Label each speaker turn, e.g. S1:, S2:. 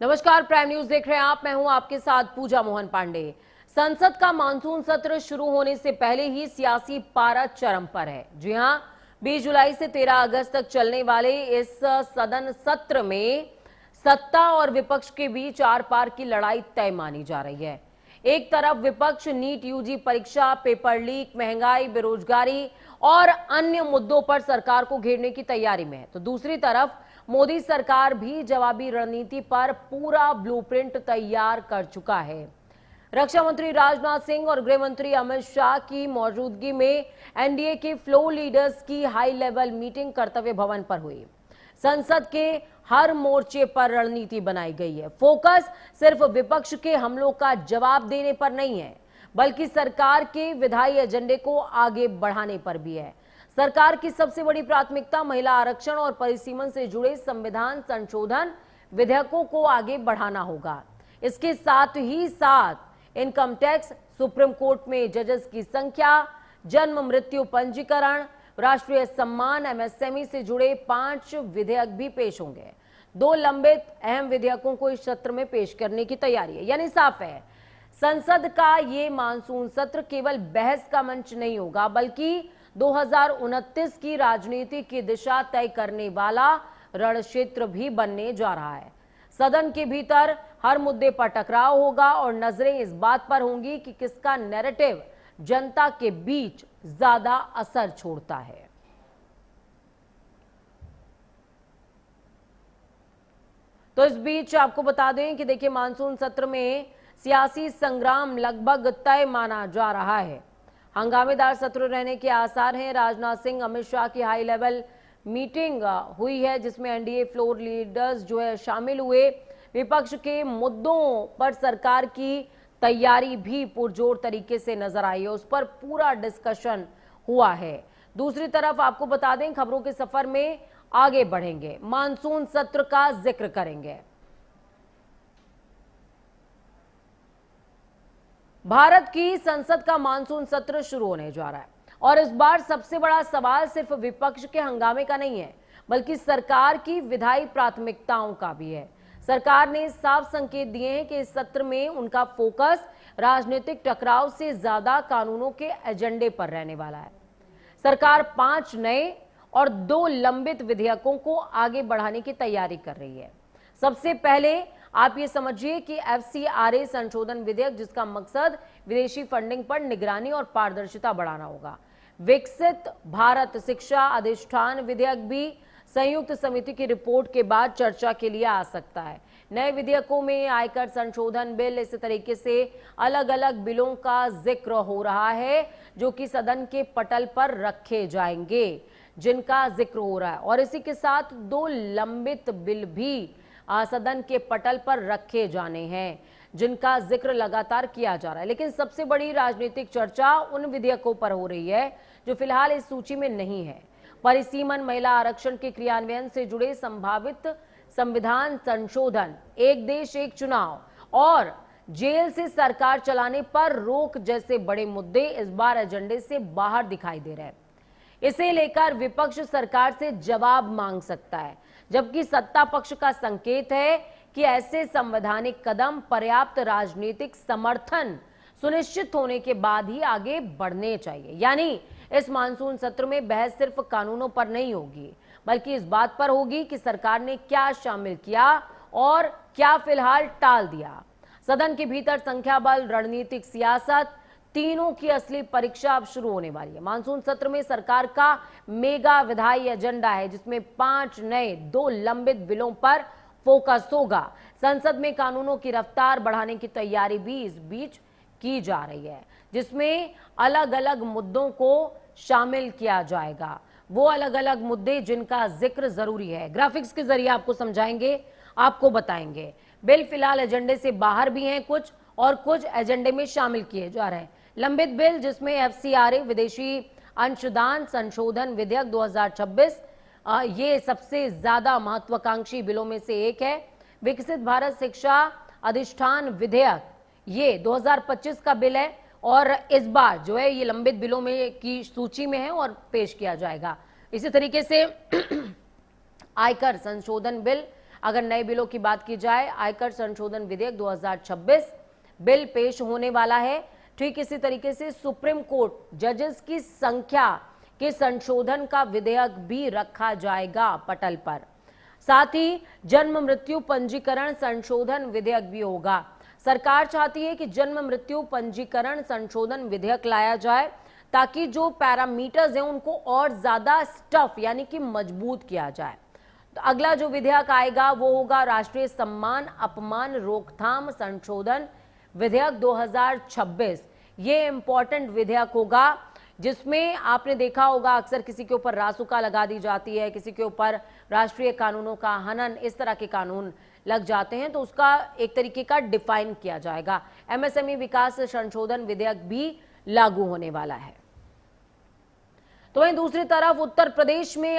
S1: नमस्कार, prime news देख रहे हैं आप। मैं हूं आपके साथ पूजा मोहन पांडे। संसद का मानसून सत्र शुरू होने से पहले ही सियासी पारा चरम पर है। जी हां, 20 जुलाई से 13 अगस्त तक चलने वाले इस सदन सत्र में सत्ता और विपक्ष के बीच आर पार की लड़ाई तय मानी जा रही है। एक तरफ विपक्ष नीट यूजी परीक्षा, पेपर लीक, महंगाई, बेरोजगारी और अन्य मुद्दों पर सरकार को घेरने की तैयारी में है, तो दूसरी तरफ मोदी सरकार भी जवाबी रणनीति पर पूरा ब्लूप्रिंट तैयार कर चुका है। रक्षा मंत्री राजनाथ सिंह और गृह मंत्री अमित शाह की मौजूदगी में एनडीए के फ्लोर लीडर्स की हाई लेवल मीटिंग कर्तव्य भवन पर हुई। संसद के हर मोर्चे पर रणनीति बनाई गई है। फोकस सिर्फ विपक्ष के हमलों का जवाब देने पर नहीं है, बल्कि सरकार के विधायी एजेंडे को आगे बढ़ाने पर भी है। सरकार की सबसे बड़ी प्राथमिकता महिला आरक्षण और परिसीमन से जुड़े संविधान संशोधन विधेयकों को आगे बढ़ाना होगा। इसके साथ ही साथ इनकम टैक्स, सुप्रीम कोर्ट में जजेस की संख्या, जन्म मृत्यु पंजीकरण, राष्ट्रीय सम्मान, एमएसएमई से जुड़े 5 विधेयक भी पेश होंगे। 2 लंबित अहम विधेयकों को इस सत्र में पेश करने की तैयारी है। यानी साफ है, संसद का ये मानसून सत्र केवल बहस का मंच नहीं होगा, बल्कि 2029 की राजनीति की दिशा तय करने वाला रणक्षेत्र भी बनने जा रहा है। सदन के भीतर हर मुद्दे पर टकराव होगा और नजरें इस बात पर होंगी कि किसका नैरेटिव जनता के बीच ज्यादा असर छोड़ता है। तो इस बीच आपको बता दें कि देखिए, मानसून सत्र में सियासी संग्राम लगभग तय माना जा रहा है। हंगामेदार सत्र रहने के आसार हैं। राजनाथ सिंह, अमित शाह की हाई लेवल मीटिंग हुई है, जिसमें एनडीए फ्लोर लीडर्स जो है शामिल हुए। विपक्ष के मुद्दों पर सरकार की तैयारी भी पुरजोर तरीके से नजर आई है, उस पर पूरा डिस्कशन हुआ है। दूसरी तरफ आपको बता दें, खबरों के सफर में आगे बढ़ेंगे, मानसून सत्र का जिक्र करेंगे। भारत की संसद का मानसून सत्र शुरू होने जा रहा है और इस बार सबसे बड़ा सवाल सिर्फ विपक्ष के हंगामे का नहीं है, बल्कि सरकार की विधायी प्राथमिकताओं का भी है। सरकार ने साफ संकेत दिए हैं कि इस सत्र में उनका फोकस राजनीतिक टकराव से ज्यादा कानूनों के एजेंडे पर रहने वाला है। सरकार 5 नए और 2 लंबित विधेयकों को आगे बढ़ाने की तैयारी कर रही है। सबसे पहले आप ये समझिए कि एफसीआरए संशोधन विधेयक, जिसका मकसद विदेशी फंडिंग पर निगरानी और पारदर्शिता बढ़ाना होगा। विकसित भारत शिक्षा अधिष्ठान विधेयक भी संयुक्त समिति की रिपोर्ट के बाद चर्चा के लिए आ सकता है। नए विधेयकों में आयकर संशोधन बिल, इस तरीके से अलग अलग बिलों का जिक्र हो रहा है, जो कि सदन के पटल पर रखे जाएंगे, जिनका जिक्र हो रहा है। और इसी के साथ 2 लंबित बिल भी सदन के पटल पर रखे जाने हैं, जिनका जिक्र लगातार किया जा रहा है। लेकिन सबसे बड़ी राजनीतिक चर्चा उन विधेयकों पर हो रही है जो फिलहाल इस सूची में नहीं है। परिसीमन, महिला आरक्षण के क्रियान्वयन से जुड़े संभावित संविधान संशोधन, एक देश एक चुनाव और जेल से सरकार चलाने पर रोक जैसे बड़े मुद्दे इस बार एजेंडे से बाहर दिखाई दे रहे हैं। इसे लेकर विपक्ष सरकार से जवाब मांग सकता है, जबकि सत्ता पक्ष का संकेत है कि ऐसे संवैधानिक कदम पर्याप्त राजनीतिक समर्थन सुनिश्चित होने के बाद ही आगे बढ़ने चाहिए। यानी इस मानसून सत्र में बहस सिर्फ कानूनों पर नहीं होगी, बल्कि इस बात पर होगी कि सरकार ने क्या शामिल किया और क्या फिलहाल टाल दिया। सदन के भीतर संख्या बल, रणनीतिक सियासत, तीनों की असली परीक्षा अब शुरू होने वाली है। मानसून सत्र में सरकार का मेगा विधायी एजेंडा है, जिसमें 5 नए 2 लंबित बिलों पर फोकस होगा। संसद में कानूनों की रफ्तार बढ़ाने की तैयारी भी इस बीच की जा रही है, जिसमें अलग अलग मुद्दों को शामिल किया जाएगा। वो अलग अलग मुद्दे जिनका जिक्र जरूरी है, ग्राफिक्स के जरिए आपको समझाएंगे, आपको बताएंगे। बिल फिलहाल एजेंडे से बाहर भी हैं कुछ, और कुछ एजेंडे में शामिल किए जा रहे हैं। लंबित बिल, जिसमें एफसीआरए विदेशी अंशदान संशोधन विधेयक 2026, ये सबसे ज्यादा महत्वाकांक्षी बिलों में से एक है। विकसित भारत शिक्षा अधिष्ठान विधेयक, ये 2025 का बिल है और इस बार जो है ये लंबित बिलों में की सूची में है और पेश किया जाएगा। इसी तरीके से आयकर संशोधन बिल अगर नए बिलों की बात की जाए, आयकर संशोधन विधेयक 2026 बिल पेश होने वाला है। ठीक इसी तरीके से सुप्रीम कोर्ट जजेस की संख्या के संशोधन का विधेयक भी रखा जाएगा पटल पर। साथ ही जन्म मृत्यु पंजीकरण संशोधन विधेयक भी होगा। सरकार चाहती है कि जन्म मृत्यु पंजीकरण संशोधन विधेयक लाया जाए ताकि जो पैरामीटर्स हैं उनको और ज्यादा स्टफ यानी कि मजबूत किया जाए। तो अगला जो विधेयक आएगा वो होगा राष्ट्रीय सम्मान अपमान रोकथाम संशोधन विधेयक 2026। ये इंपॉर्टेंट विधेयक होगा जिसमें आपने देखा होगा अक्सर किसी के ऊपर रासुका लगा दी जाती है, किसी के ऊपर राष्ट्रीय कानूनों का हनन, इस तरह के कानून लग जाते हैं, तो उसका एक तरीके का डिफाइन किया जाएगा। एमएसएमई विकास संशोधन विधेयक भी लागू होने वाला है। तो वहीं दूसरी तरफ उत्तर प्रदेश में